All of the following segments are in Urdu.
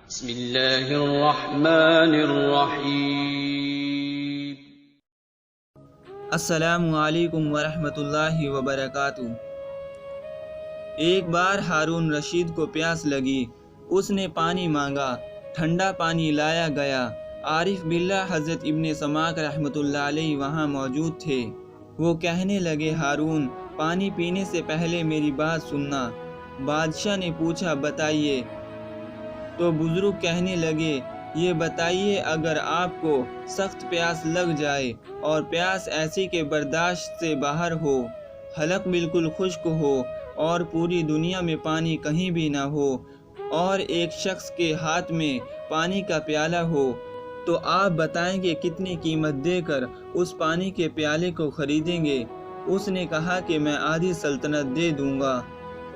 بسم اللہ الرحمن الرحیم۔ السلام علیکم ورحمۃ اللہ وبرکاتہ۔ ایک بار ہارون رشید کو پیاس لگی، اس نے پانی مانگا، ٹھنڈا پانی لایا گیا۔ عارف باللہ حضرت ابن سماک رحمۃ اللہ علیہ وہاں موجود تھے۔ وہ کہنے لگے، ہارون، پانی پینے سے پہلے میری بات سننا۔ بادشاہ نے پوچھا، بتائیے۔ تو بزرگ کہنے لگے، یہ بتائیے، اگر آپ کو سخت پیاس لگ جائے اور پیاس ایسی کہ برداشت سے باہر ہو، حلق بالکل خشک ہو اور پوری دنیا میں پانی کہیں بھی نہ ہو، اور ایک شخص کے ہاتھ میں پانی کا پیالہ ہو، تو آپ بتائیں کہ کتنی قیمت دے کر اس پانی کے پیالے کو خریدیں گے؟ اس نے کہا کہ میں آدھی سلطنت دے دوں گا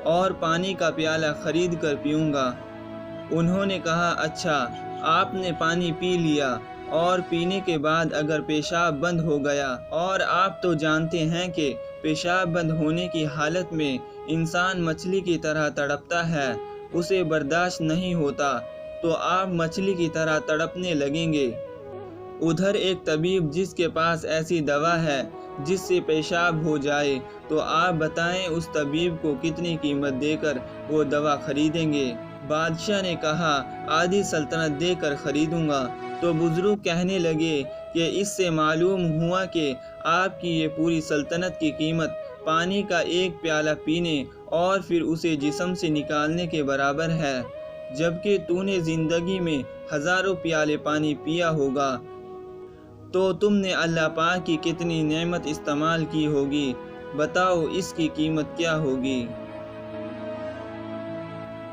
اور پانی کا پیالہ خرید کر پیوں گا۔ انہوں نے کہا، اچھا، آپ نے پانی پی لیا اور پینے کے بعد اگر پیشاب بند ہو گیا، اور آپ تو جانتے ہیں کہ پیشاب بند ہونے کی حالت میں انسان مچھلی کی طرح تڑپتا ہے، اسے برداشت نہیں ہوتا، تو آپ مچھلی کی طرح تڑپنے لگیں گے۔ ادھر ایک طبیب جس کے پاس ایسی دوا ہے جس سے پیشاب ہو جائے، تو آپ بتائیں اس طبیب کو کتنی قیمت دے کر وہ دوا خریدیں گے؟ بادشاہ نے کہا، آدھی سلطنت دے کر خریدوں گا۔ تو بزرگ کہنے لگے کہ اس سے معلوم ہوا کہ آپ کی یہ پوری سلطنت کی قیمت پانی کا ایک پیالہ پینے اور پھر اسے جسم سے نکالنے کے برابر ہے، جبکہ تو نے زندگی میں ہزاروں پیالے پانی پیا ہوگا۔ تو تم نے اللہ پاک کی کتنی نعمت استعمال کی ہوگی، بتاؤ اس کی قیمت کیا ہوگی؟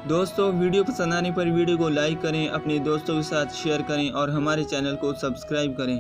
دوستو، ویڈیو پسند آنے پر ویڈیو کو لائک کریں، اپنے دوستوں کے ساتھ شیئر کریں اور ہمارے چینل کو سبسکرائب کریں۔